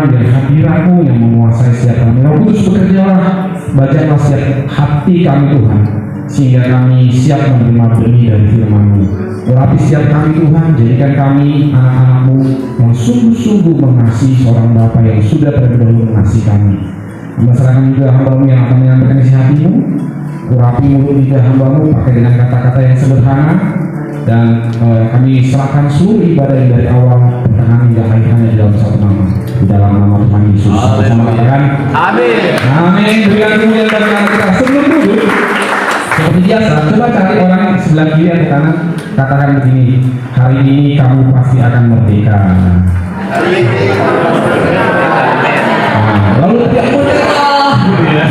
Tuhan dan hadirat-Mu yang menguasai setiap kami. Roh Kudus bekerjalah, bacalah setiap hati kami Tuhan, sehingga kami siap menerima benih dari firman-Mu. Urapi setiap kami Tuhan, jadikan kami anak-anak-Mu yang sungguh-sungguh mengasihi seorang Bapa yang sudah terlebih dahulu mengasihi kami. Serahkan juga hamba-Mu yang akan menyampaikan isi hati-Mu. Urapi mulut lidah hamba-Mu pakai dengan kata-kata yang sederhana, dan kami serahkan seluruh ibadah yang dari awal pertengahan hingga akhir hanya di dalam satu nama, di dalam nama Tuhan Yesus. Bersama katakan amin. Amin. Berikan kemuliaan bagi nama kita. Sebelum duduk seperti biasa, coba cari orang sebelah kiri atau kanan, katakan begini: hari ini kamu pasti akan merdeka. Hari ini kamu merdeka. Lalu tiap merdeka gitu ya.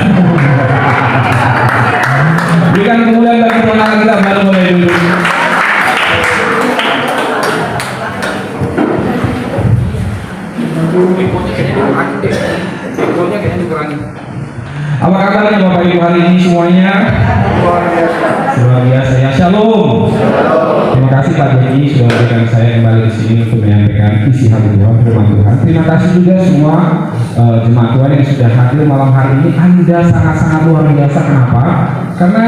Berikan kemuliaan bagi Tuhan kita, baru mulai dulu. Apa kabarnya Bapak Ibu hari ini semuanya? Luar biasa ya. Shalom. Terima kasih Pak Jadi sudah memberikan saya kembali di sini untuk menyampaikan isi hati Tuhan, firman Tuhan. Terima kasih juga semua jemaat Tuhan yang sudah hadir malam hari ini. Anda sangat-sangat luar biasa. Kenapa? Karena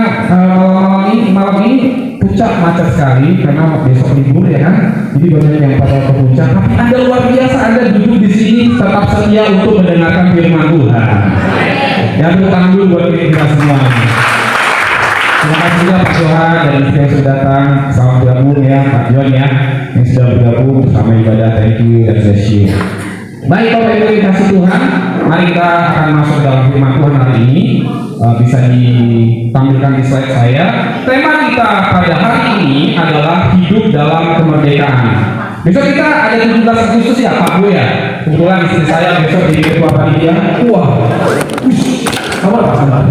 malam ini puncak macet sekali karena besok libur ya kan. Jadi banyak yang pada ke puncak. Tapi Anda luar biasa. Anda duduk di sini tetap setia untuk mendengarkan firman Tuhan. Ya, tepuk tangan dulu buat kita semua. Terima kasih juga Pak Johan dan istri yang sudah datang. Selamat bergabung ya Pak John ya, yang sudah bergabung bersama ibadah. Thank you dan bless you. Baik Bapak Ibu yang kasih Tuhan, mari kita akan masuk dalam firman Tuhan hari ini. Bisa ditampilkan di slide saya. Tema kita pada hari ini adalah hidup dalam kemerdekaan. Besok kita ada 17 Agustus ya Pak Bu ya. Kebetulan istri saya besok jadi ketua panitia. Wah, kamu apa kabar?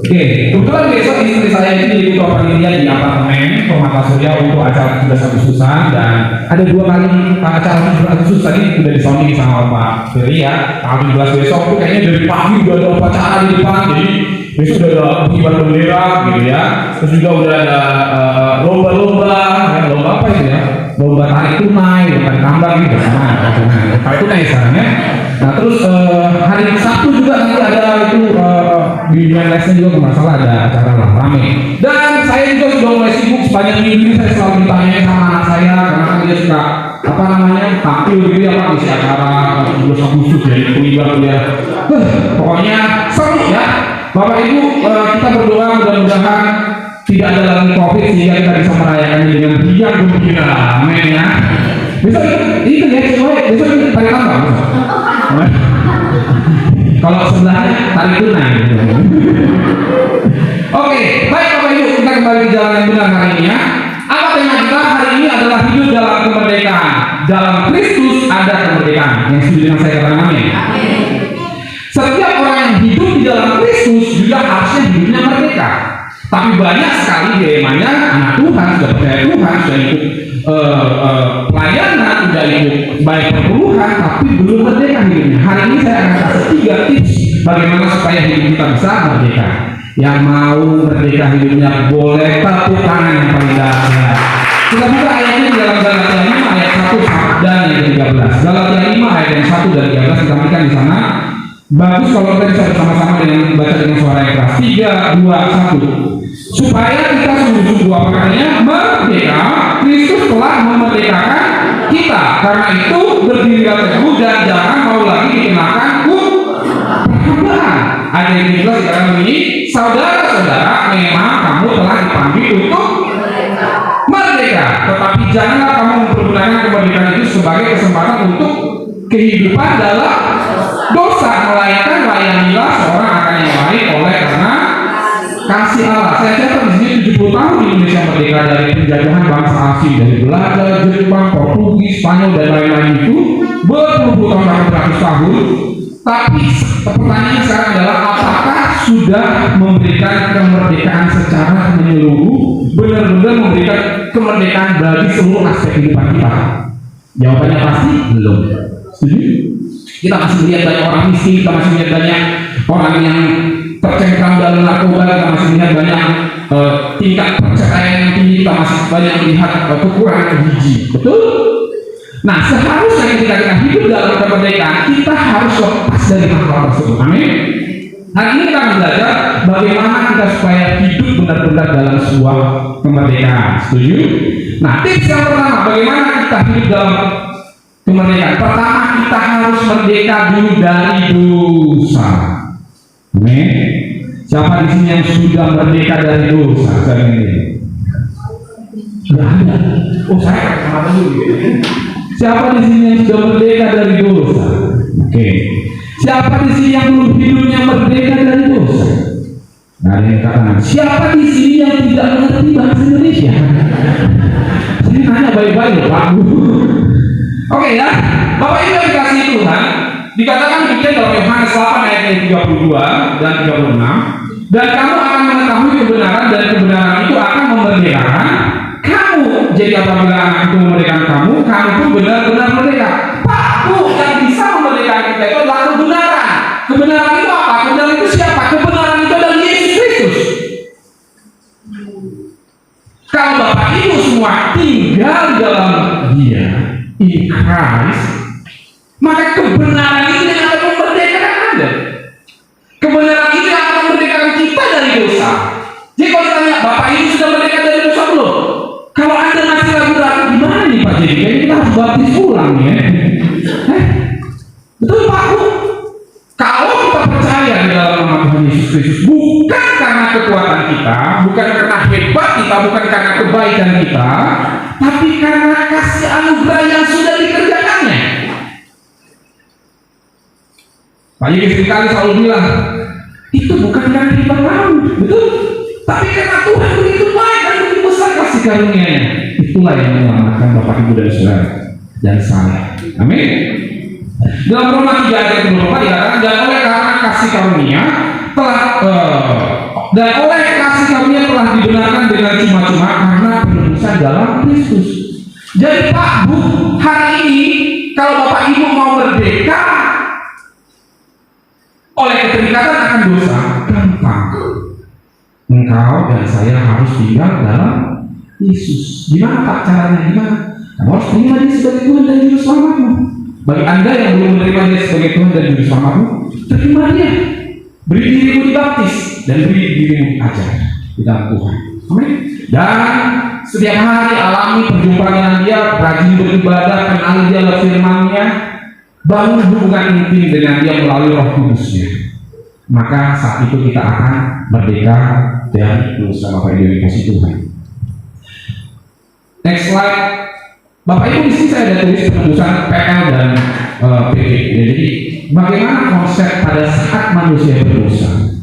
Oke, kebetulan besok istri saya ini jadi ketua panitia di apartemen Permata Surya untuk acara 17 Agustusan, dan ada 2 kali acara 17 Agustus tadi udah disounding sama Pak Ferry ya. Tanggal 17 besok tuh kayaknya dari pagi udah ada upacara di depan, jadi besok udah ada pengibaran bendera gitu ya. Terus juga udah ada lomba-lomba, ya, lomba apa itu ya? Lomba tarik tunai, tarik tambang gitu sama tarik tunai sekarang ya. Nah terus hari Sabtu juga nanti ada itu bimbingan lesnya juga nggak masalah, ada acara lah rame. Dan saya juga sudah mulai sibuk sepanjang minggu ini. Saya selalu ditanya sama anak saya karena kan dia suka apa namanya tampil gitu ya Pak, isi acara 17 Agustus jadi pengibar ya. Pokoknya seru ya. Bapak Ibu, kita berdoa mudah-mudahan tidak ada lagi COVID sehingga kita bisa merayakan dengan riang gembira. Amin ya. Besok itu ya semua, besok itu tarik tambang. Kalau sebelahnya tarik tunai. Oke, baik Bapak Ibu, kita kembali ke jalan yang benar hari ini ya. Apa tema kita hari ini adalah hidup dalam kemerdekaan. Dalam Kristus ada kemerdekaan. Yang setuju dengan saya katakan amin. Setiap orang yang hidup di dalam Kristus juga harusnya hidupnya merdeka. Tapi banyak sekali dilemanya anak Tuhan, sudah percaya Tuhan, sudah ikut pelayanan, sudah ikut baik perpuluhan, tapi belum merdeka hidupnya. Hari ini saya akan kasih 3 tips bagaimana supaya hidup kita bisa merdeka. Yang mau merdeka hidupnya boleh tepuk tangan yang paling dahsyat. Kita buka ayatnya di dalam Galatia 5 ayat 1 dan yang 13. Galatia 5 ayat yang 1 dan 13 kita berikan di sana. Bagus kalau kita bisa bersama-sama dengan baca dengan suara yang keras. 3, 2, 1. Supaya kita sungguh-sungguh apa katanya merdeka, Kristus telah memerdekakan kita. Karena itu berdirilah teguh dan jangan mau lagi dikenakan perhambaan. Ayat yang 13 dikatakan begini, saudara-saudara, memang kamu telah dipanggil untuk merdeka, tetapi janganlah kamu mempergunakan kemerdekaan itu sebagai kesempatan untuk kehidupan dalam dosa, melainkan layanilah seorang akan yang lain oleh karena kasih Allah. Saya catat di sini 70 tahun di Indonesia merdeka dari penjajahan bangsa asing, dari Belanda, Jepang, Portugis, Spanyol dan lain-lain itu berpuluh-puluh tahun, bahkan beratus tahun. Tapi pertanyaannya sekarang adalah apakah sudah memberikan kemerdekaan secara menyeluruh, benar-benar memberikan kemerdekaan bagi seluruh aspek kehidupan kita? Jawabannya pasti belum. Setuju? Kita masih melihat banyak orang miskin, kita masih melihat banyak orang yang tercengkram dalam narkoba, kita masih melihat banyak tingkat perceraian yang tinggi, kita masih banyak melihat kekurangan gizi. Betul? Nah, seharusnya ketika kita hidup dalam kemerdekaan, kita harus lepas dari hal tersebut. Amin. Hari ini kita belajar bagaimana kita supaya hidup benar-benar dalam sebuah kemerdekaan. Setuju? Nah, tips yang pertama, bagaimana kita hidup dalam kemerdekaan? Pertama, kita harus merdeka dulu dari dosa. Amin. Siapa di sini yang sudah merdeka dari dosa? Saya ini. Sudah ada. Oh, saya sama dulu. Siapa di sini yang sudah merdeka dari dosa? Oke. Siapa di sini yang belum hidupnya merdeka dari dosa? Nah, ada yang katakan. Siapa di sini yang tidak mengerti bahasa Indonesia? Saya nanya baik-baik loh, Pak. Oke ya, Bapak Ibu yang dikasihi Tuhan, dikatakan demikian dalam Yohanes 8 ayat 32 dan 36. Dan kamu akan mengetahui kebenaran, dan kebenaran itu akan memerdekakan kamu. Jadi apabila anak itu memerdekakan kamu, kamu pun benar-benar merdeka. Pak, Bu, yang bisa memerdekakan kita itu adalah kebenaran. Kebenaran itu apa? Kebenaran itu siapa? Kebenaran itu adalah Yesus Kristus. Kalau Bapak Ibu semua tinggal dalam Dia, in Christ, maka kebenaran itu yang akan memerdekakan Anda. Kebenaran itu yang akan memerdekakan kita dari dosa. Jadi kalau ditanya, Bapak Ibu sudah merdeka dari dosa belum? Kalau Anda masih ragu-ragu, gimana nih Pak Jadi? Kayaknya kita harus baptis ulang ya. Betul Pak Bu? Kalau kita percaya di dalam nama Tuhan Yesus Kristus, bukan karena kekuatan kita, bukan karena hebat kita, bukan karena kebaikan kita, tapi karena kasih anugerah yang sudah dikerjakannya. Pak Jadi sekali selalu bilang, itu bukan karena kita mau, betul? Tapi karena Tuhan begitu baik dan begitu besar kasih karunia-Nya. Itulah yang menyelamatkan Bapak Ibu dan Saudara dan saya. Amin. Dalam Roma 3 ayat 24 dikatakan, dan oleh karena kasih karunia telah dibenarkan dengan cuma-cuma karena penebusan dalam Kristus. Jadi Pak Bu, hari ini kalau Bapak Ibu mau merdeka oleh keterikatan akan dosa, gampang. Engkau dan saya harus tinggal dalam Yesus. Gimana Pak caranya? Gimana? Kamu harus terima Dia sebagai Tuhan dan Juru Selamatmu. Bagi Anda yang belum menerima Dia sebagai Tuhan dan Juru Selamatmu, terima Dia. Beri dirimu dibaptis dan beri dirimu ajar di dalam Tuhan. Amin. Dan setiap hari alami perjumpaan dengan Dia, rajin beribadah, kenali Dia lewat firman-Nya, bangun hubungan intim dengan Dia melalui Roh Kudus-Nya. Maka saat itu kita akan merdeka dari dosa. Bapak Ibu yang dikasihi Tuhan. Next slide. Bapak Ibu di sini saya ada tulis penebusan PL dan PP. Jadi bagaimana konsep pada saat manusia berdosa?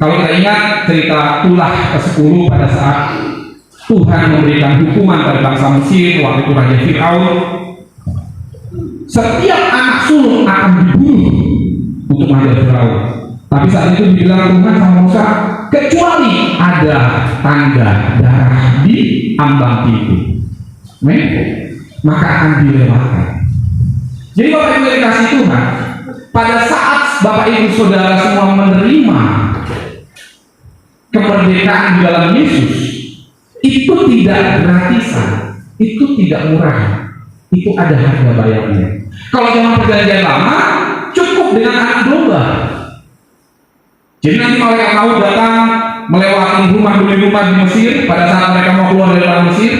Kalau kita ingat cerita Tulah ke-10 pada saat Tuhan memberikan hukuman pada bangsa Mesir waktu itu Raja Firaun, setiap anak sulung akan dibunuh untuk menghadap Firaun. Tapi saat itu dibilang Tuhan sama Musa, kecuali ada tanda darah di ambang pintu, maka akan dilewatkan. Jadi Bapak Ibu dikasih Tuhan, pada saat Bapak Ibu Saudara semua menerima kemerdekaan di dalam Yesus, itu tidak gratisan, itu tidak murah, itu ada harga bayarnya. Kalau zaman perjanjian lama, cukup dengan anak domba. Jadi nanti malaikat maut datang melewati rumah demi rumah di Mesir. Pada saat mereka mau keluar dari tanah Mesir,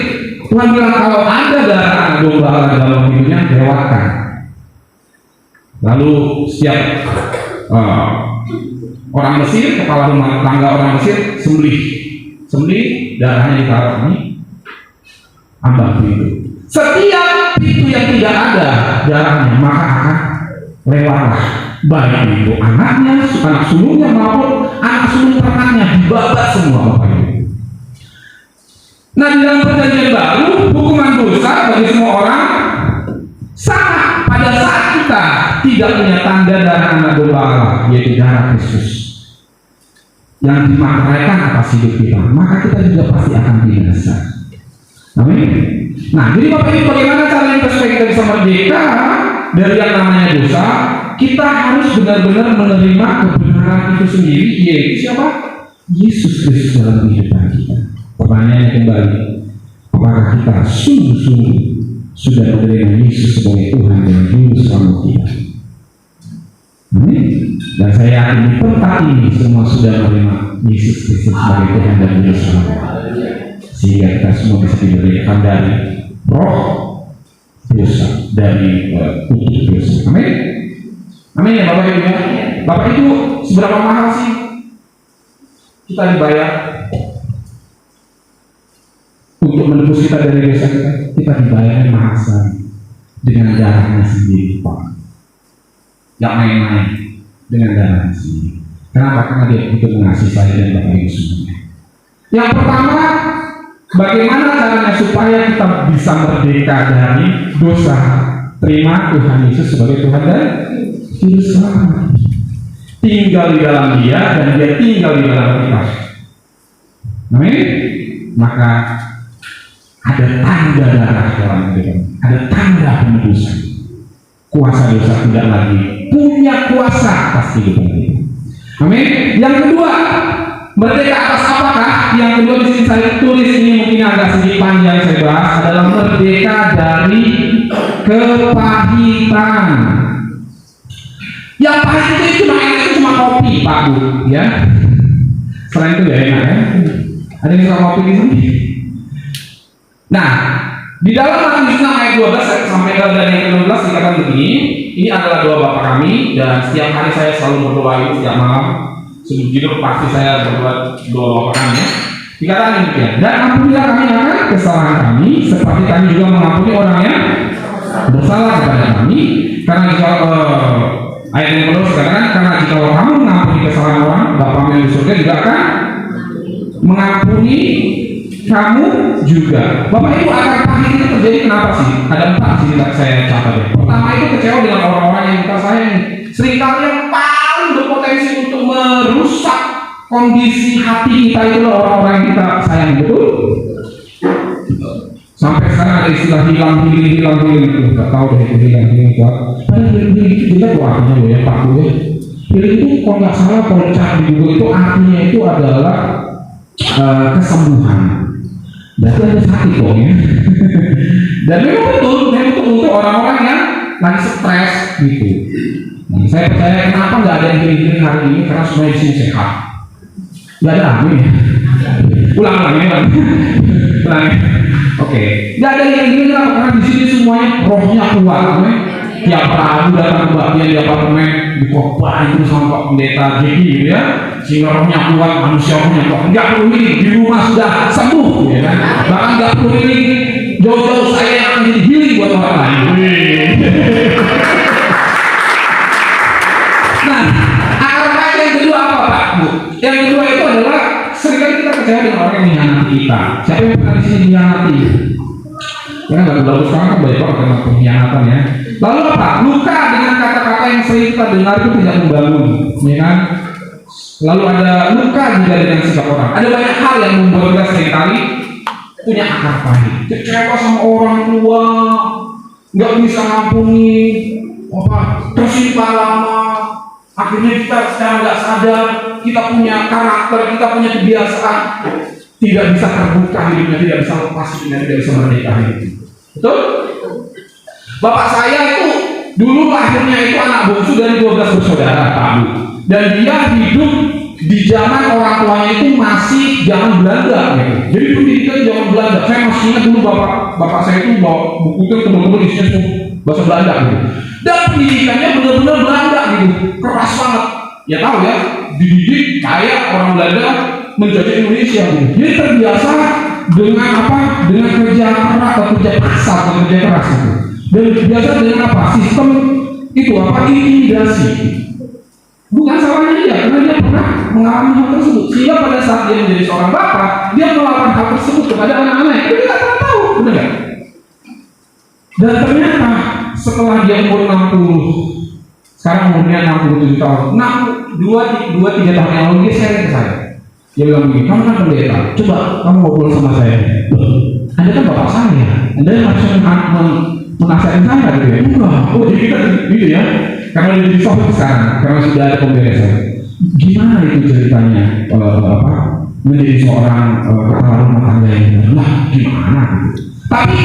Tuhan bilang kalau ada darah anak domba dalam hidupnya, lewatkan. Lalu setiap orang Mesir, kepala rumah tangga orang Mesir sembelih, darahnya ditaruh ini ambang pintu. Setiap pintu yang tidak ada darahnya, maka akan lewatlah. Baik itu anaknya, anak sulungnya maupun anak sulung ternaknya dibabat semua Bapak Ibu. Nah di dalam perjanjian baru, hukuman dosa bagi semua orang sama pada saat kita tidak punya tanda darah anak domba Allah, yaitu darah Kristus yang dimaknaikan atas hidup kita, maka kita juga pasti akan binasa. Amin. Nah jadi Bapak Ibu, bagaimana caranya supaya kita bisa merdeka dari yang namanya dosa? Kita harus benar-benar menerima kebenaran itu sendiri, yaitu siapa? Yesus Kristus dalam kehidupan kita. Pertanyaannya kembali, apakah kita sungguh-sungguh sudah menerima Yesus sebagai Tuhan dan Juru Selamat kita. Amin. Dan saya yakin di tempat ini semua sudah menerima Yesus Kristus sebagai Tuhan dan Juru Selamat, sehingga kita semua bisa diberikan dari roh dosa, dari kutuk dosa. Amin. Amin ya Bapak Ibu ya. Bapak Ibu, seberapa mahal sih kita dibayar untuk menebus kita dari dosa kita? Kita dibayar mahal sekali dengan darahnya sendiri, Pak. Gak main-main dengan darahnya sendiri. Kenapa? Karena Dia begitu mengasihi saya dan Bapak Ibu semuanya. Yang pertama, bagaimana caranya supaya kita bisa merdeka dari dosa? Terima Tuhan Yesus sebagai Tuhan dan Juru Selamat. Tinggal di dalam Dia dan Dia tinggal di dalam kita. Amin. Maka ada tanda darah dalam hidup, ada tanda penebusan. Kuasa dosa tidak lagi punya kuasa atas kehidupan kita. Amin. Yang kedua, merdeka atas apakah? Yang kedua di sini saya tulis, ini mungkin agak sedikit panjang saya bahas, adalah merdeka dari kepahitan. Yang pahit itu cuma kopi, Pak Bu, ya. Selain itu gak enak ya. Ada yang suka kopi di sini? Nah, di dalam Matius 6 ayat 12 sampai ke ayat 16 dikatakan begini. Ini adalah doa Bapak kami, dan setiap hari saya selalu berdoa itu setiap malam. Sebelum tidur pasti saya berdoa doa Bapak kami ya. Dikatakan demikian. Dan ampunilah kami akan kesalahan kami, seperti kami juga mengampuni orang yang bersalah kepada kami. Karena jika ayat yang kedua dikatakan, karena jika kamu mengampuni kesalahan orang, Bapa yang di surga juga akan mengampuni kamu juga. Bapak Ibu, akar pahit itu terjadi kenapa sih? Ada 4 sih saya catat ya. Pertama itu kecewa dengan orang-orang yang kita sayang. Seringkali yang paling berpotensi untuk merusak kondisi hati kita itu orang-orang yang kita sayang, betul? Sampai sekarang ada istilah hilang itu, nggak tahu deh itu hilang itu apa. Kita tuh artinya ya Pak Bu ya. Hilang itu kalau nggak salah kalau cari di Google itu artinya itu adalah kesembuhan. Berarti ada sakit kok ya. Dan memang betul untuk orang-orang yang lagi stres gitu. Nah, saya percaya kenapa nggak ada yang healing hari ini, karena semuanya di sini sehat. Nggak ada amin ya. Ulang ya. Oke. Nggak ada yang healing karena di sini semuanya rohnya kuat. Tiap Rabu datang ke bagian di apartemen dikopah itu sama Pak Pendeta Jeki gitu ya, sehingga rohnya kuat, manusia rohnya kuat. Nggak perlu healing, di rumah sudah sembuh ya kan. Bahkan nggak perlu healing, jauh-jauh saya yang akan jadi healing buat orang lain. Nah, akar yang kedua apa Pak Bu? Yang kedua itu adalah seringkali kita percaya dengan orang yang mengkhianati kita. Siapa yang pernah di sini mengkhianati? Ya kan lagu sekarang kan banyak banget tentang pengkhianatan ya. Lalu apa? Luka dengan kata-kata yang sering kita dengar itu tidak membangun, ya kan? Lalu ada luka juga dengan sikap orang. Ada banyak hal yang membuat kita seringkali punya akar pahit. Kecewa sama orang tua, nggak bisa ngampuni, tersimpan lama. Akhirnya kita sekarang nggak sadar, kita punya karakter, kita punya kebiasaan, tidak bisa terbuka hidupnya, tidak bisa lepas hidupnya, tidak bisa merdeka hidupnya. Betul? Bapak saya itu dulu lahirnya itu anak bungsu dari 12 bersaudara, Pak Bu. Dan dia hidup di zaman orang tuanya itu masih zaman Belanda gitu. Jadi pendidikan zaman Belanda. Saya masih ingat dulu bapak saya itu bawa buku itu benar-benar isinya bahasa Belanda gitu. Dan pendidikannya benar-benar Belanda gitu. Keras banget. Ya tahu ya, dididik kayak orang Belanda menjajah Indonesia gitu. Dia terbiasa dengan apa? Dengan kerja keras atau kerja kasar atau kerja keras gitu. Dan biasa dengan apa? Sistem itu apa? Intimidasi. Bukan salahnya dia, karena dia pernah mengalami hal tersebut. Sehingga pada saat dia menjadi seorang bapak, dia melakukan hal tersebut kepada anak-anaknya. Dia tidak pernah tahu, benar nggak? Dan ternyata setelah dia umur 60, sekarang umurnya 67 tahun, 2-3 tahun yang lalu dia sharing ke saya. Dia bilang begini, kamu kan pendeta, coba kamu ngobrol sama saya. Anda kan bapak saya, Anda yang harusnya menasihatin saya gitu ya. Enggak, jadi kita gitu ya. Karena udah jadi soft sekarang, karena sudah ada pemberesan. Gimana itu ceritanya menjadi seorang kepala rumah tangga yang benar? Lah gimana gitu. Tapi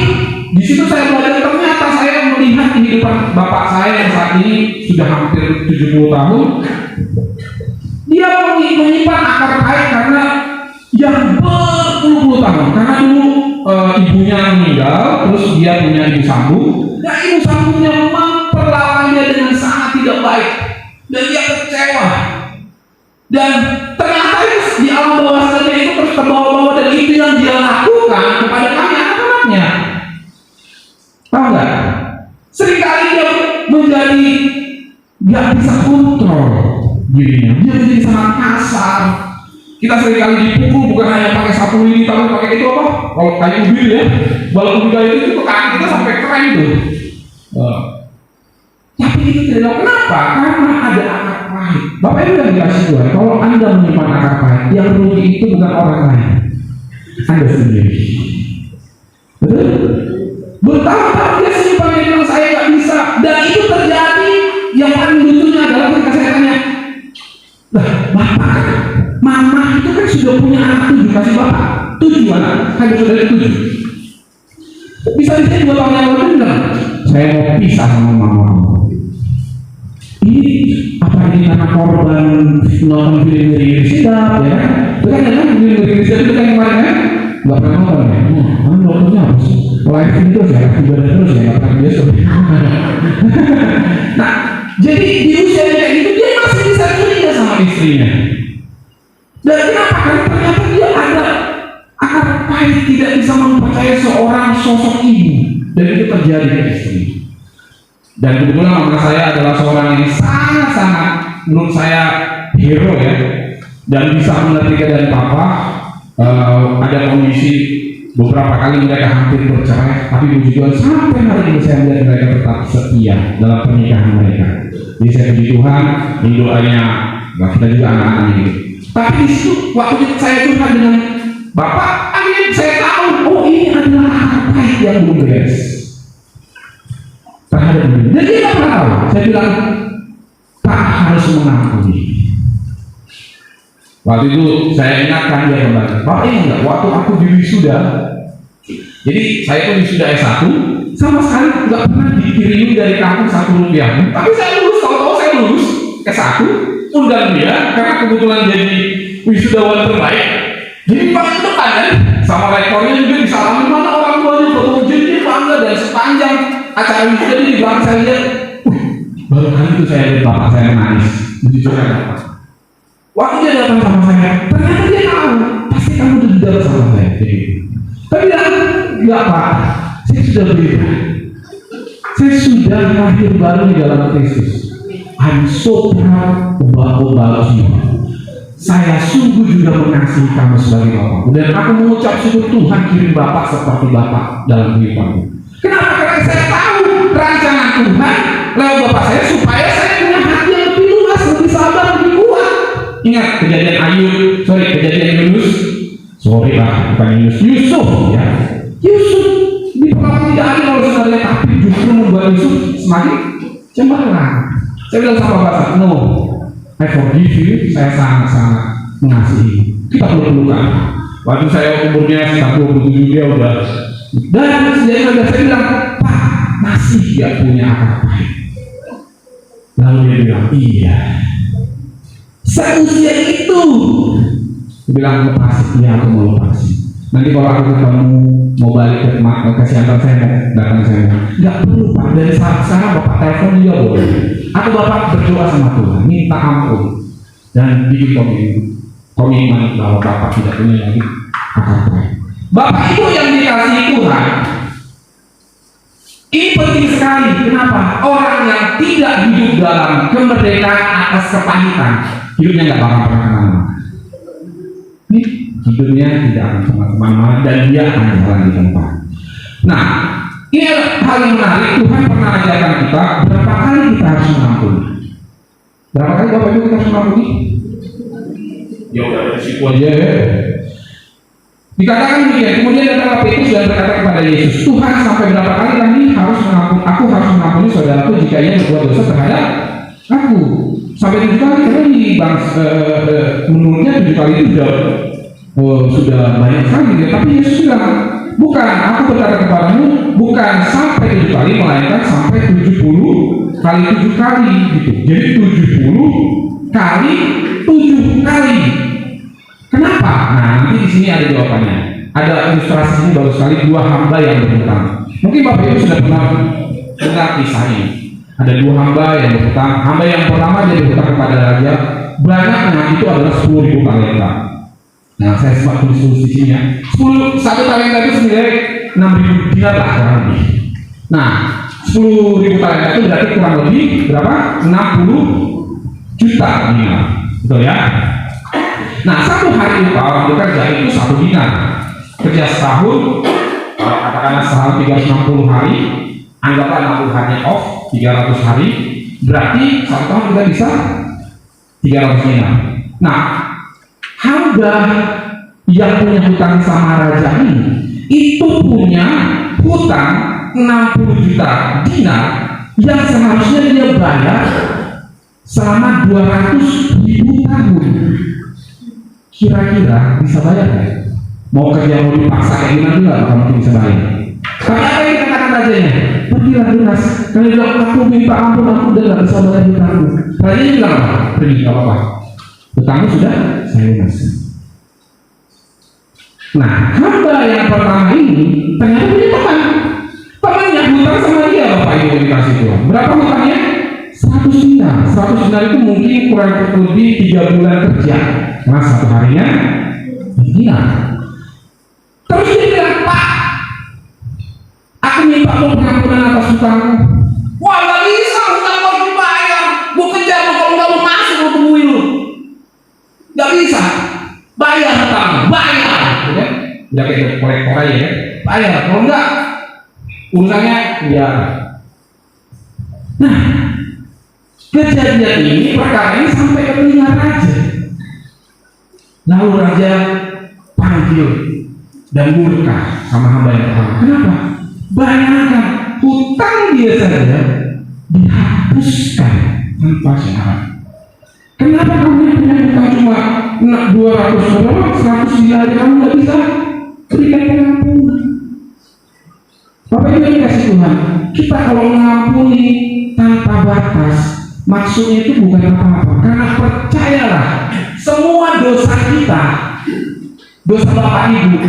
Di situ saya belajar, ternyata saya melihat kehidupan bapak saya yang saat ini sudah hampir 70 tahun. Dia menyimpan akar baik karena yang berpuluh-puluh tahun. Karena dulu ibunya meninggal, terus dia punya ibu sambung. Dan ibu sambungnya memperlakukannya dengan sangat tidak baik. Dan dia kecewa. Dan ternyata di alam bawah sadar itu terus terbawa-bawa, dan itu yang dia lakukan kepada kami anak-anaknya. Tahu nggak? Seringkali dia menjadi nggak bisa kontrol dirinya. Dia menjadi sangat kasar. Kita seringkali dipukul bukan hanya pakai sapu lidi, tapi pakai itu apa? Kalau kayu ubin ya, balang ubin itu kaki kita sampai keren tuh. Tapi itu tidak. Kenapa? Karena ada akar pahit. Bapak Ibu yang dikasih Tuhan, kalau Anda menyimpan akar pahit, yang rugi itu bukan orang lain, Anda sendiri. Betul? Bertahun-tahun dia simpan, dia bilang saya nggak bisa, dan itu terjadi. Yang paling lucunya adalah ketika saya tanya, lah bapak, mama itu kan sudah punya anak 7, kasih bapak 7 anak, kan sudah 7. Bisa 2 tahun yang lalu bilang, saya mau pisah sama mama. Ini apa ini karena korban nonton film dari sedap ya kan? Itu kan film dari sedap itu kan kemarin kan? Gak pernah nonton ya? Karena dokternya apa sih? Live itu ya, ibadah terus ya, gak pernah biasa. Nah, jadi di usia kayak gitu dia masih bisa curiga sama istrinya. Dan kenapa? Karena ternyata dia ada akar pahit, tidak bisa mempercayai seorang sosok ibu, dan itu terjadi di istri. Dan kebetulan mama saya adalah seorang yang sangat-sangat menurut saya hero ya, dan bisa mengerti dari papa. Ada kondisi beberapa kali mereka hampir bercerai, tapi puji Tuhan sampai hari ini saya melihat mereka tetap setia dalam pernikahan mereka. Jadi saya puji Tuhan, ini doanya kita juga anak-anak ini. Tapi di situ waktu saya curhat dengan bapak, akhirnya saya tahu, oh ini adalah apa yang belum beres terhadap diri. Jadi dia nggak tahu. Saya bilang, Pak harus mengampuni. Waktu itu saya ingatkan dia kembali, Pak ini enggak, waktu aku di wisuda, jadi saya pun wisuda S1, sama sekali nggak pernah dikirimin dari kampus Rp1, tapi saya lulus, tahu-tahu saya lulus S1, undang dia, karena kebetulan jadi wisudawan terbaik. Jadi paling depan kan, sama rektornya juga disalamin, mana orang tuanya bertemu, jadi bangga. Dan sepanjang acara wisuda di belakang saya lihat, baru kali itu saya lihat bapak saya menangis, jujur saya. Waktu dia datang sama saya, ternyata dia tahu, pasti kamu dendam sama saya. Tapi dia enggak Pak, saya sudah beda. Saya sudah lahir baru di dalam Kristus. I'm so proud about you. Saya sungguh juga mengasihi kamu sebagai bapak. Dan aku mengucap syukur Tuhan kirim bapak seperti bapak dalam kehidupanku. Kenapa? Karena saya tahu rancangan Tuhan lewat bapak saya supaya saya punya hati yang lebih luas, lebih sabar, lebih kuat. Ingat kejadian Yunus, Yusuf ya. Yusuf diperlakukan tidak adil oleh saudaranya, tapi justru membuat Yusuf semakin cemerlang. Saya bilang sama bapak, no, I forgive you, saya sangat-sangat mengasihi. Kita peluk-pelukan. Waktu saya umurnya sekitar 27, dia udah. Dan sejak saya bilang, Pak masih gak punya akar pahit. Lalu dia bilang, iya. Seusia itu, dia bilang lepasin, iya aku mau lepasin. Nanti kalau aku ketemu mau balik ke siantar saya mau datang saya mau. Nggak perlu Pak, dari sekarang Bapak telepon juga boleh. Atau Bapak berdoa sama Tuhan, minta ampun dan bikin komitmen bahwa Bapak tidak punya lagi akar pahit. Bapak itu yang dikasihi Tuhan. Ini penting sekali. Kenapa? Orang yang tidak hidup dalam kemerdekaan atas kepahitan, hidupnya nggak bakal pernah kemana-mana. Ini hidupnya tidak akan pernah kemana-mana dan dia akan jalan di tempat. Nah, ini hal yang menarik. Tuhan pernah ajarkan kita berapa kali kita harus mengampuni. Berapa kali Bapak Ibu kita harus mengampuni? Ya udah resiko aja ya. Dikatakan demikian. Kemudian datanglah Petrus dan berkata kepada Yesus, Tuhan sampai berapa kali kami harus mengampuni? Aku harus mengampuni saudaraku jika ia berbuat dosa terhadap aku. Sampai 7 kali, karena di menurutnya 7 kali itu sudah banyak sekali. Tapi Yesus bilang, Bukan, aku berkata kepadamu, bukan sampai 7 kali, melainkan sampai 70 kali 7 kali gitu. Jadi 70 kali 7 kali. Kenapa? Nah, nanti di sini ada jawabannya. Ada ilustrasi ini bagus sekali, 2 hamba yang berhutang. Mungkin Bapak Ibu sudah pernah dengar kisah ini. Ada 2 hamba yang berhutang. Hamba yang pertama dia berhutang kepada raja, banyaknya itu adalah 10.000 talenta. Nah, saya sempat tulis di sini ya. 1 talenta itu senilai 6.000 dinar lah kurang lebih. Nah, 10.000 talenta itu berarti kurang lebih berapa? 60 juta dinar. Betul ya? Nah, 1 hari upah orang bekerja itu 1 dinar. Kerja setahun, katakanlah setahun 360 hari, anggaplah 60 hari off, 300 hari, berarti 1 tahun kita bisa 300 dinar. Nah, hamba yang punya hutang sama raja ini itu punya hutang 60 juta dinar yang seharusnya dia bayar selama 200.000 tahun. Kira-kira bisa bayar kan? Mau kerja mau dipaksa kayak gimana juga kamu bisa bayar. Tapi apa yang dikatakan rajanya? Pergilah lunas. Kalau bilang aku minta ampun, aku udah gak bisa bayar hutangku. Rajanya bilang apa? Pergi, gak apa-apa. Hutangmu sudah saya lunaskan. Nah, hamba yang pertama ini ternyata punya teman. Temannya hutang sama dia, Bapak Ibu dikasih Tuhan. Berapa hutangnya? 100 dinar. 100 dinar itu mungkin kurang lebih 3 bulan kerja. Nah, 1 harinya dinar. Terus dia bilang, Pak, aku minta pengampunan atas hutangku. Wah, gak bisa, hutang harus dibayar. Gue kejar lo, kalau gak mau masuk lo tungguin lo. Gak bisa, bayar hutang, bayar. Ya kayak korek-korek ya, bayar. Kalau enggak, urusannya ya. Nah, kejadian ini, perkara ini sampai ke telinga raja. Lalu raja panggil dan murka sama hamba yang pertama. Kenapa? Bayangkan hutang dia saja dihapuskan tanpa syarat. Kenapa kamu punya hutang cuma 200 dolar, 100 dinar kamu nggak bisa berikan pengampunan? Bapak Ibu dikasih Tuhan, kita kalau mengampuni tanpa batas, maksudnya itu bukan apa-apa. Karena percayalah, semua dosa kita, dosa Bapak Ibu,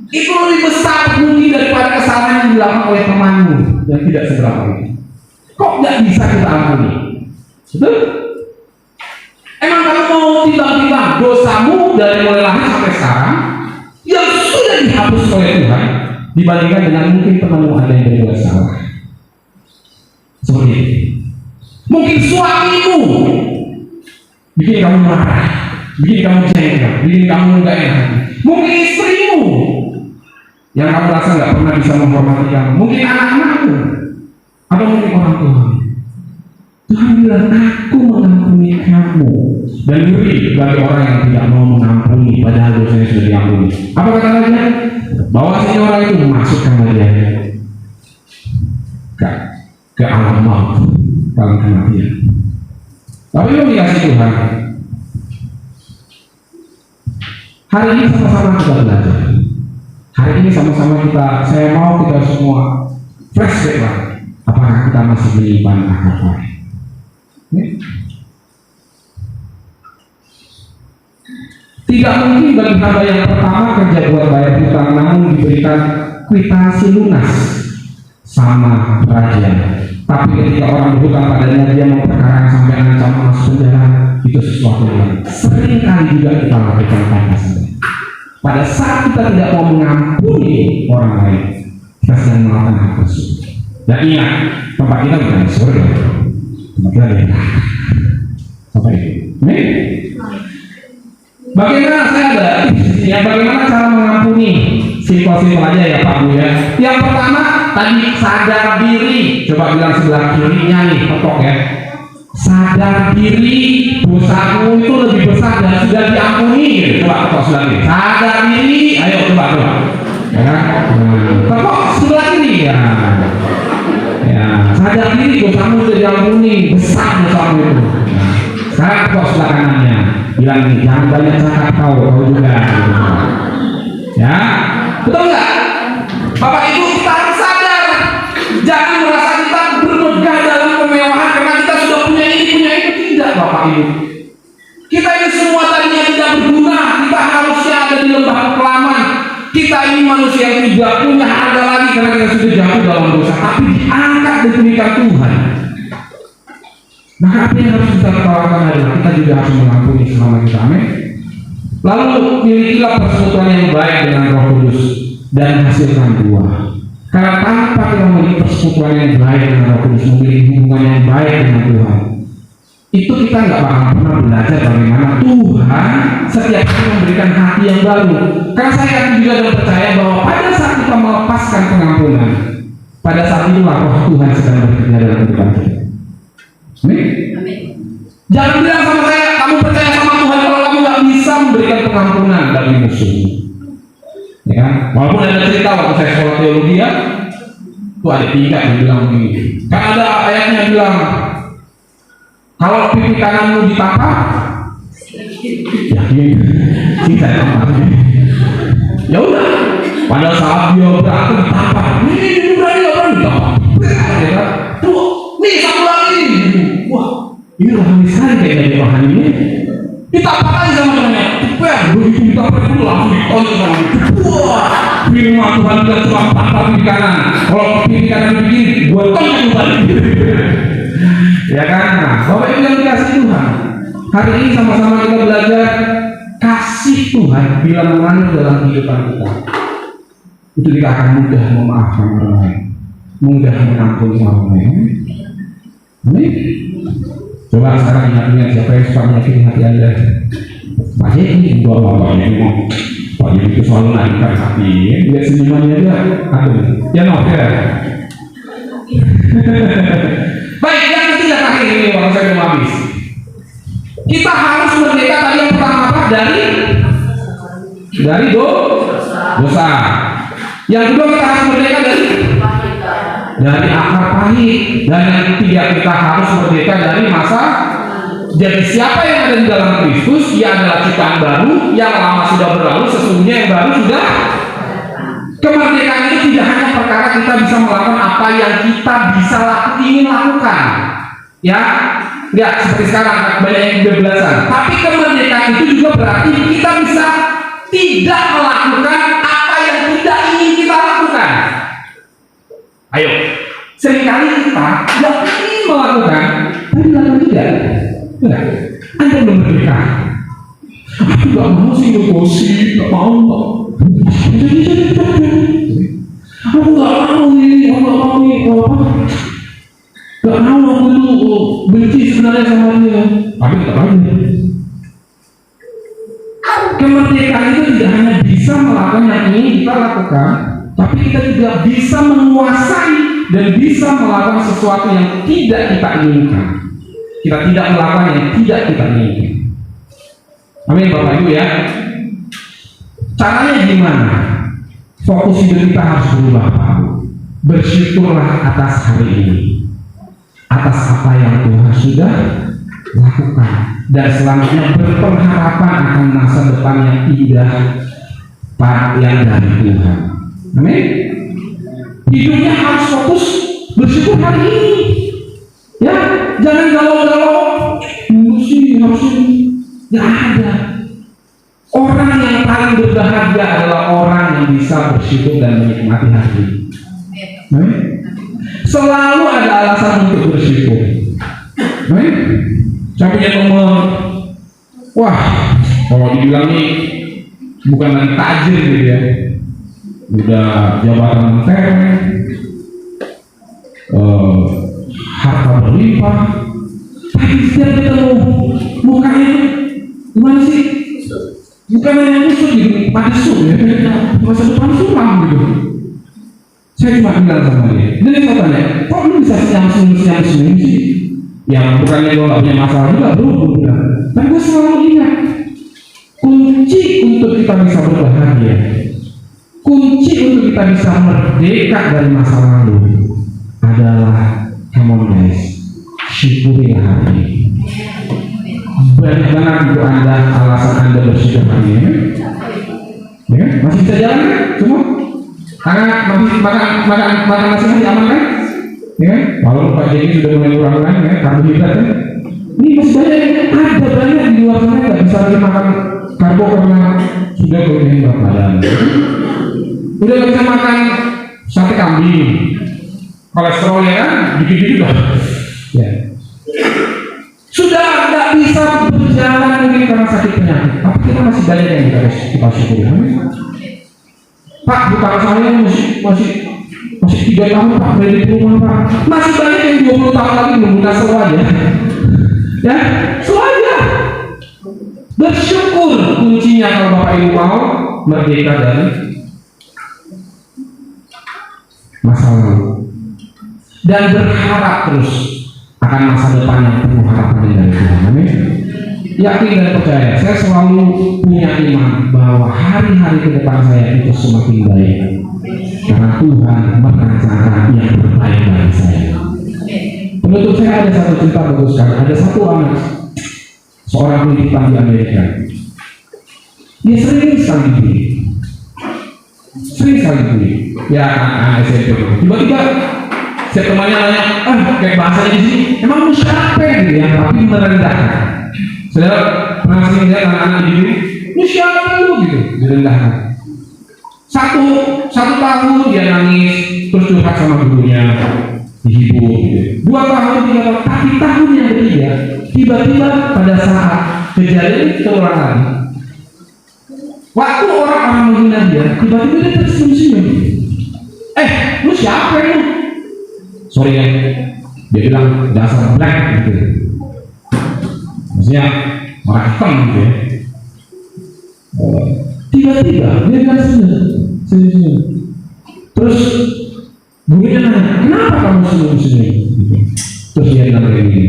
itu lebih besar mungkin daripada kesalahan yang dilakukan oleh temanmu yang tidak seberapa itu. Kok nggak bisa kita ampuni? Betul? Emang kamu mau timbang-timbang dosamu dari mulai lahir sampai sekarang yang sudah dihapus oleh Tuhan dibandingkan dengan mungkin temanmu ada yang berbuat salah? Seperti itu. Mungkin suamimu bikin kamu marah, bikin kamu jengkel, bikin kamu nggak enak. Mungkin istrimu yang kamu rasa nggak pernah bisa menghormati kamu. Mungkin anak-anakmu, atau mungkin orang tua. Tuhan bilang, aku mengampuni kamu. Dan ngeri bagi orang yang tidak mau mengampuni, padahal dosanya sudah diampuni. Apa kata raja? Bawa sini orang itu, masukkan dia ke alam maut, dalam kematian. Tapi lo dikasih Tuhan. Hari ini sama-sama kita belajar. Hari ini sama-sama saya mau kita semua flashback lah. Apakah kita masih menyimpan akar? Tidak mungkin bagi hamba yang pertama kerja buat bayar hutang, namun diberikan kwitansi lunas sama raja. Tapi ketika orang berhutang padanya, dia memperkarakan sampai ancaman masuk penjara. Itu sesuatu yang sering kali juga kita lakukan pada saudara. Pada saat kita tidak mau mengampuni orang lain, kita sedang melakukan hal tersebut. Dan ingat, tempat kita bukan di surga, tempat kita di neraka. Sampai itu. Bagaimana saya ada ya, bagaimana cara mengampuni? Simpel-simpel aja ya Pak Bu ya. Yang pertama tadi sadar diri. Coba bilang sebelah kirinya nih, ketok ya. Sadar diri, dosamu itu lebih besar dan sudah diampuni. Coba ketok sebelah kiri. Sadar diri, ayo coba. Ya kan? Ketok sebelah kiri ya. Ya, sadar diri dosamu sudah diampuni, besar dosamu itu. Nah, sekarang ketok sebelah kanannya. Bilang nih, jangan banyak cakap kau juga. Ya, Betul nggak? Bapak Ibu, kita harus sadar. Jangan merasa kita bermegah dalam kemewahan karena kita sudah punya ini, punya itu. Tidak, Bapak Ibu. Kita ini semua tadinya tidak berguna. Kita harusnya ada di lembah kekelaman. Kita ini manusia yang tidak punya harga lagi karena kita sudah jatuh dalam dosa. Tapi diangkat diberikan Tuhan. Maka apa yang harus kita lakukan adalah kita juga harus mengampuni selama kita. Amin. Lalu milikilah persekutuan yang baik dengan Roh Kudus dan hasilkan buah. Karena tanpa kita memiliki persekutuan yang baik dengan Roh Kudus, memiliki hubungan yang baik dengan Tuhan, itu kita nggak bakal pernah belajar bagaimana Tuhan setiap hari memberikan hati yang baru. Karena saya yakin juga dan percaya bahwa pada saat kita melepaskan pengampunan, pada saat itulah Roh Tuhan sedang bekerja dalam kehidupan kita. Amin. Jangan bilang sama saya, kamu percaya sama Tuhan kalau kamu nggak bisa memberikan pengampunan bagi musuh. Ya kan? Walaupun ada cerita waktu saya sekolah teologi ya, itu ada 3 yang bilang begini. Kan ada ayatnya bilang, kalau pipi kananmu ditampar, yakin sih saya tampar. Ya udah, pada saat dia berantem ditampar, ini berani ditampar. Ya kan? Tuh, nih satu lagi. Wah, ini rohani sekali kayaknya di rohani ini. Ditampar aja sama temannya. Begitu ditampar itu langsung ditonjol sama dia. Wah, firman Tuhan bilang cuma tampar pipi kanan. Kalau pipi kanan begini, gue tonjol balik. Ya kan? Nah, Bapak Ibu yang dikasih Tuhan, hari ini sama-sama kita belajar kasih Tuhan bila mengalir dalam kehidupan kita. Itu kita akan mudah memaafkan orang lain, mudah mengampuni orang lain. Amin. Coba sekarang ingat-ingat siapa yang suka menyakiti hati Anda. Pak Jeki, gua bapaknya ngomong, Pak Jeki itu selalu naikkan hati. Lihat senyumannya aja, aduh, ya novel. Baik, yang ketiga terakhir ini waktu saya mau habis. Kita harus merdeka tadi yang pertama apa? Dari dosa. Yang kedua kita harus merdeka dari akar pahit. Dan yang ketiga kita harus merdeka dari masa. Jadi siapa yang ada di dalam Kristus, ia adalah ciptaan baru. Yang lama sudah berlalu, sesungguhnya yang baru sudah. Kemerdekaan itu tidak hanya perkara kita bisa melakukan apa yang kita bisa ingin lakukan, ya, nggak seperti sekarang banyak yang kebablasan. Tapi kemerdekaan itu juga berarti kita bisa tidak melakukan apa yang tidak ingin kita lakukan. Ayo, seringkali kita tidak ingin melakukan, tapi lakukan tidak. Enggak, Anda belum merdeka. Aku nggak mau sih ngegosip, nggak mau. Aku nggak mau nih, nggak mau aku tuh benci sebenarnya sama dia, tapi tetap aja. Kemerdekaan itu tidak hanya bisa melakukan yang ingin kita lakukan, tapi kita juga bisa menguasai dan bisa melakukan sesuatu yang tidak kita inginkan. Kita tidak melakukan yang tidak kita inginkan. Amin Bapak Ibu ya. Caranya gimana? Fokus hidup kita harus berubah. Bersyukurlah atas hari ini, atas apa yang Tuhan sudah lakukan, dan selanjutnya berpengharapan akan masa depan yang indah yang dari Tuhan. Amin. Hidupnya harus fokus bersyukur hari ini. Ya, jangan galau-galau. Harusnya nggak ada. Orang yang paling berbahagia adalah orang yang bisa bersyukur dan menikmati hari ini. Selalu ada alasan untuk bersyukur. Saya punya teman, wah, kalau dibilang nih bukan lagi tajir gitu ya, udah jabatan menteri, harta berlimpah, tapi setiap ketemu mukanya gimana sih? Bukan hanya musuh gitu, padesuk ya, masa depan suram gitu. Saya cuma bilang sama dia, dan saya tanya, kok lu bisa senyum sih? Ya bukannya gue gak punya masalah juga, bro. Tapi gue selalu ingat, kunci untuk kita bisa berbahagia, kunci untuk kita bisa merdeka dari masa lalu adalah, come on guys, syukurilah hari ini. Banyak banget untuk Anda alasan Anda bersyukur hari ini. Ya, masih bisa jalan kan? Semua? Karena makan nasi hari aman kan? Ya, walaupun Pak Jeki sudah mulai kurang-kurang ya, karbohidrat kan? Ini masih banyak, ada banyak di luar sana nggak bisa lagi makan karbo karena sudah kemudian berat badan. Udah nggak bisa makan sate kambing, kolesterolnya kan dikit-dikit lah. Ya. Sudah nggak bisa berjalan mungkin karena sakit penyakit, tapi kita masih banyak yang kita syukuri. Pak, hutang saya masih 3 tahun Pak, kredit rumah Pak. Masih banyak yang 20 tahun lagi belum lunas semua aja. Ya, semuanya. Bersyukur kuncinya kalau Bapak Ibu mau merdeka dari masa lalu dan berharap terus akan masa depan yang penuh harapan dari Tuhan. Amin. Yakin dan percaya, saya selalu punya iman bahwa hari-hari ke depan saya itu semakin baik karena Tuhan merencanakan yang terbaik bagi saya. Penutup saya ada satu cerita bagus sekali. Ada satu anak, seorang pendidikan di Amerika. Dia sering sekali beli. Ya, anak SMP. Tiba-tiba setiap temannya nanya, kayak bahasanya di sini, emang lu siapa gitu ya? Tapi merendahkan. Saudara pernah sering lihat anak-anak di sini, lu siapa lu gitu, direndahkan. Satu tahun dia nangis, terus curhat sama gurunya, dihibur gitu. 2 tahun, 3 tahun, tapi tahun yang ketiga, tiba-tiba pada saat kejadian terulang lagi. Waktu orang-orang menghina dia, tiba-tiba dia tersenyum-senyum. Lu siapa lu? Sorry ya, dia bilang dasar black gitu. Maksudnya orang hitam gitu ya. Tiba-tiba dia bilang senyum. Terus gurunya nanya, kenapa kamu senyum-senyum? Terus dia bilang begini,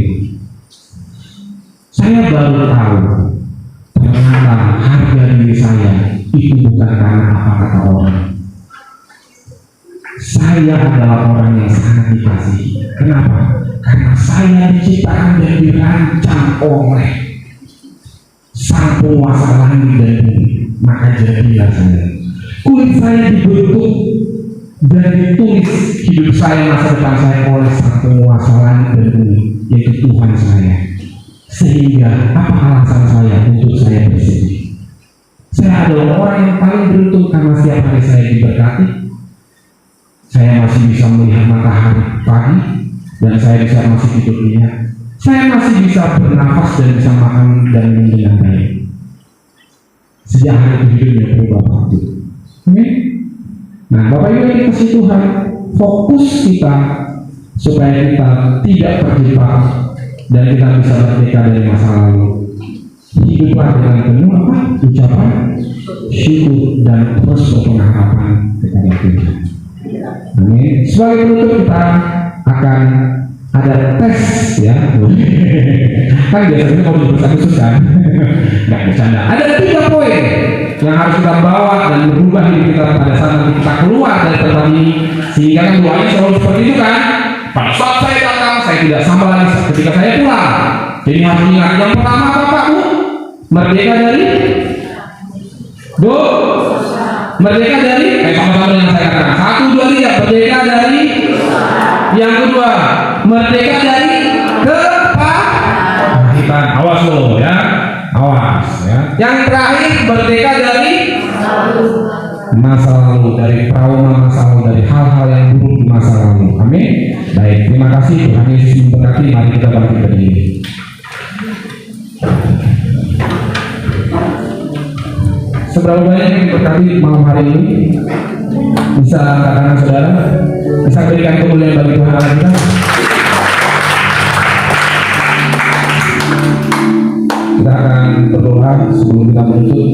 saya baru tahu ternyata harga diri saya itu bukan karena apa kata orang. Saya adalah orang yang sangat dikasihi. Kenapa? Karena saya diciptakan dan dirancang oleh Sang Penguasa langit dan bumi. Maka jadilah saya. Kulit saya dibentuk dan ditulis hidup saya, masa depan saya oleh Sang Penguasa langit dan bumi, yaitu Tuhan saya. Sehingga apa alasan saya untuk saya bersedih? Saya adalah orang yang paling beruntung karena setiap hari saya diberkati. Saya masih bisa melihat matahari pagi dan saya masih tidur nyenyak. Saya masih bisa bernafas dan bisa makan dan minum dengan baik. Sejak hari itu hidupnya berubah waktu. Nah, Bapak Ibu yang dikasihi Tuhan, fokus kita supaya kita tidak terjebak dan kita bisa merdeka dari masa lalu. Hiduplah dengan penuh ucapan syukur dan terus berpengharapan kepada Tuhan. Amin. Sebagai penutup kita akan ada tes ya. Kan biasanya kalau di Agustus kan nggak bercanda. Ada 3 poin yang harus kita bawa dan berubah hidup kita pada saat nanti kita keluar dari tempat ini, sehingga kan doanya selalu seperti itu kan. Pada saat saya datang, saya tidak sama lagi ketika saya pulang. Jadi harus ingat yang pertama apa Bu? Merdeka dari merdeka dari sama-sama yang saya katakan. 1, 2, 3. Merdeka dari. Yang kedua, merdeka dari kepahitan. Awas lo ya, awas ya. Yang terakhir, merdeka dari masa lalu, dari trauma masa lalu, dari hal-hal yang buruk di masa lalu. Amin. Baik, terima kasih. Tuhan Yesus memberkati. Mari kita bangkit berdiri. Seberapa banyak yang diberkati malam hari ini? Bisa katakan saudara? Bisa berikan kemuliaan bagi Tuhan Allah kita? Kita akan berdoa sebelum kita menutup.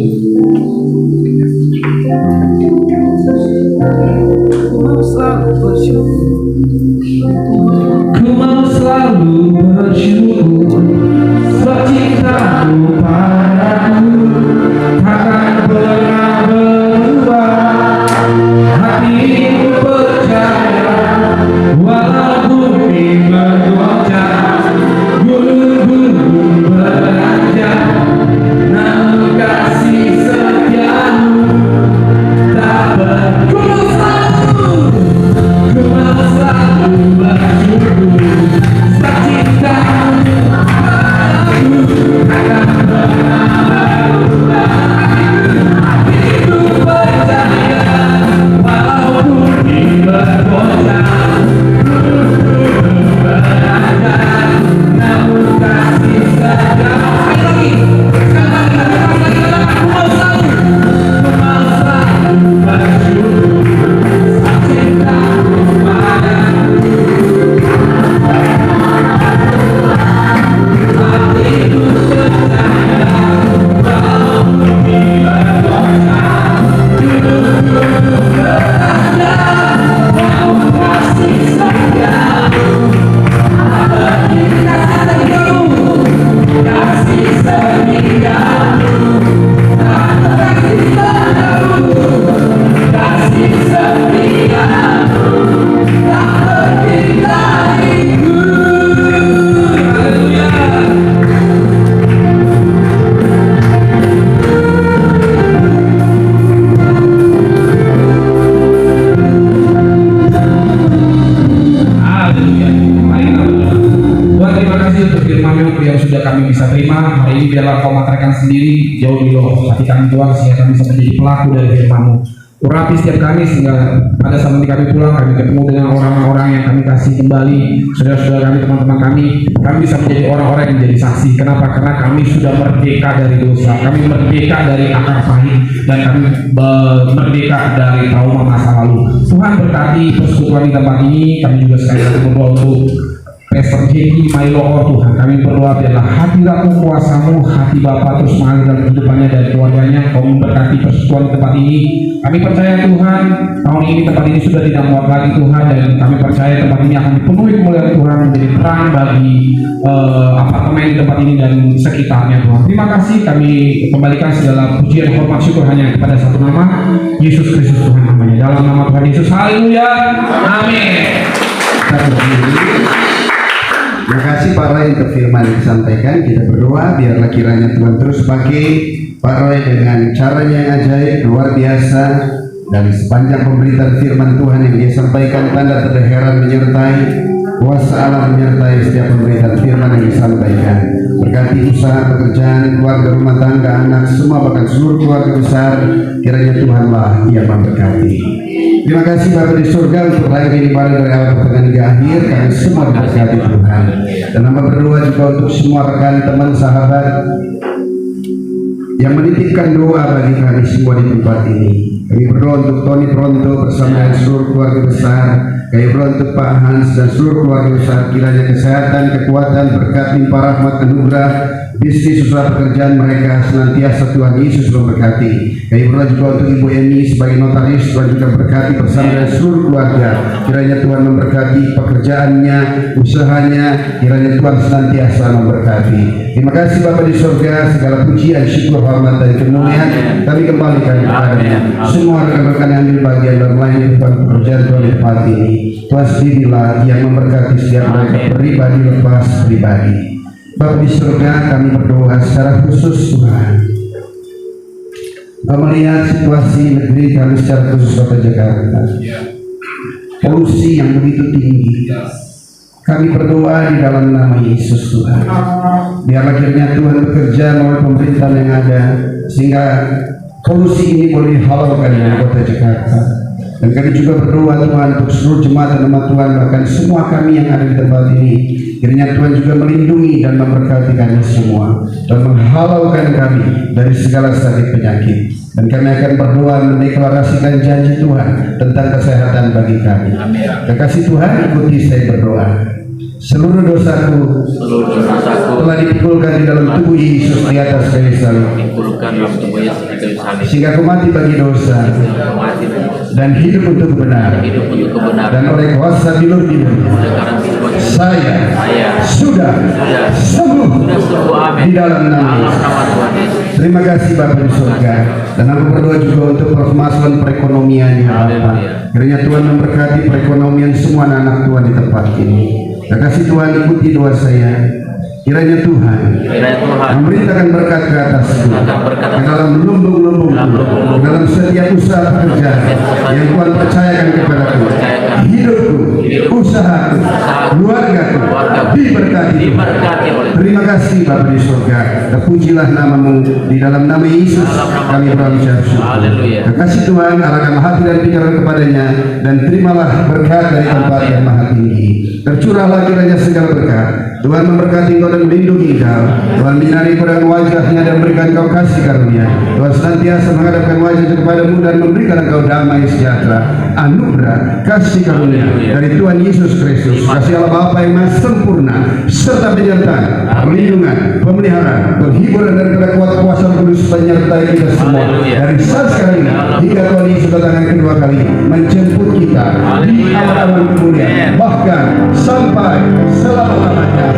Ku mau selalu bersyukur sebab cintamu padaku takkan pernah berubah. Hatiku percaya walaupun bumi bergoncang, gunung-gunung beranjak, namun kasih setiamu tak berkurang. firman-Mu yang sudah kami bisa terima. Hari ini biarlah Kau materaikan sendiri jauh di loh hati kami Tuhan, sehingga kami bisa menjadi pelaku dari firman-Mu. Urapi setiap kami sehingga pada saat nanti kami pulang, kami ketemu dengan orang-orang yang kami kasih kembali, saudara-saudara kami, teman-teman kami bisa menjadi orang-orang yang menjadi saksi. Kenapa? Karena kami sudah merdeka dari dosa, kami merdeka dari akar pahit, dan kami merdeka dari trauma masa lalu. Tuhan berkati persekutuan di tempat ini. Kami juga sekali lagi berdoa untuk Pastor Jeki, my Lord Tuhan, kami berdoa biarlah hadirat-Mu, kuasa-Mu, hati Bapa terus mengalir dalam kehidupannya dan keluarganya. Kau memberkati persekutuan tempat ini. Kami percaya Tuhan, tahun ini tempat ini sudah tidak muat lagi Tuhan, dan kami percaya tempat ini akan dipenuhi kemuliaan Tuhan, menjadi terang bagi apartemen di tempat ini dan sekitarnya Tuhan. Terima kasih, kami kembalikan segala pujian, hormat, syukur hanya kepada satu nama, Yesus Kristus Tuhan namanya. Dalam nama Tuhan Yesus, haleluya, amin. Terima kasih Pak Roy untuk firman yang disampaikan. Kita berdoa biarlah kiranya Tuhan terus pakai Pak Roy dengan caranya yang ajaib, luar biasa, dan sepanjang pemberitaan firman Tuhan yang dia sampaikan, tanda terheran menyertai, kuasa Allah menyertai setiap pemberitaan firman yang disampaikan. Berkati usaha, pekerjaan, keluarga, rumah tangga, anak, semua bahkan seluruh keluarga besar, kiranya Tuhanlah yang memberkati. Terima kasih Bapa di surga untuk lahir ini pada dari awal pertengahan hingga akhir. Kami semua diberkati Tuhan. Dan nama berdoa juga untuk semua rekan, teman, sahabat yang menitipkan doa bagi kami semua di tempat ini. Kami berdoa untuk Tony Pronto bersama dengan seluruh keluarga besar. Kami berdoa untuk Pak Hans dan seluruh keluarga besar. Kiranya kesehatan, kekuatan, berkat, limpah rahmat, anugerah, bisnis, usaha, pekerjaan mereka senantiasa Tuhan Yesus memberkati. Kami berdoa juga untuk Ibu Emi sebagai notaris. Tuhan juga berkati bersama dengan seluruh keluarga. Kiranya Tuhan memberkati pekerjaannya, usahanya. Kiranya Tuhan senantiasa memberkati. Terima kasih Bapa di surga. Segala pujian, syukur, hormat, dan kemuliaan kami kembalikan kepada-Mu. Semua rekan-rekan yang ambil bagian dalam melayani pekerjaan Tuhan di tempat ini, Tuhan sendirilah yang memberkati setiap mereka pribadi lepas pribadi. Bapa di surga, kami berdoa secara khusus Tuhan, melihat situasi negeri kami secara khusus Kota Jakarta, polusi yang begitu tinggi. Kami berdoa di dalam nama Yesus Tuhan, biarlah kiranya Tuhan bekerja melalui pemerintahan yang ada, sehingga polusi ini boleh dihalalkan dari Kota Jakarta. Dan kami juga berdoa Tuhan untuk seluruh jemaat dan umat Tuhan, bahkan semua kami yang ada di tempat ini, kiranya Tuhan juga melindungi dan memberkati kami semua dan menghalalkan kami dari segala sakit penyakit. Dan kami akan berdoa mendeklarasikan janji Tuhan tentang kesehatan bagi kami. Kekasih Tuhan, ikuti saya berdoa. Seluruh dosaku telah dipikulkan di dalam tubuh Yesus di atas kayu salib, sehingga aku mati bagi dosa dan hidup untuk kebenaran. Dan oleh kuasa bilur-bilur saya sudah sembuh di dalam nama Yesus. Terima kasih Bapa di surga. Dan aku berdoa juga untuk permasalahan perekonomian ya Bapa. Kiranya Tuhan memberkati perekonomian semua anak Tuhan di tempat ini. Kasih Tuhan, ikuti doa saya. Kiranya Tuhan memberitakan berkat ke atasku, ke dalam lumbung-lumbung, ke dalam setiap usaha pekerjaan yang Tuhan percayakan kepadaku. Hidupku, usahaku, keluargaku diberkati. Terima kasih Bapa di surga. Terpujilah nama-Mu. Di dalam nama Yesus kami berucap syukur. Kasih Tuhan, arahkan hati dan pikiran kepadanya, dan terimalah berkat dari tempat yang maha tinggi. Tercurahlah kiranya segala berkat. Tuhan memberkati engkau dan melindungi engkau. Tuhan menyinari pada wajahnya dan memberikan engkau kasih karunia. Tuhan senantiasa menghadapkan wajahnya kepadamu dan memberikan engkau damai sejahtera, anugerah, kasih karunia dari Tuhan Yesus Kristus, kasih Allah Bapa yang maha sempurna, serta penyertaan, perlindungan, pemeliharaan, penghiburan dan kuat kuasa kudus penyertai kita semua dari saat sekarang ini hingga Tuhan Yesus kedatangan kedua kali menjemput kita di awan-awan kemuliaan, bahkan sampai selama-lamanya.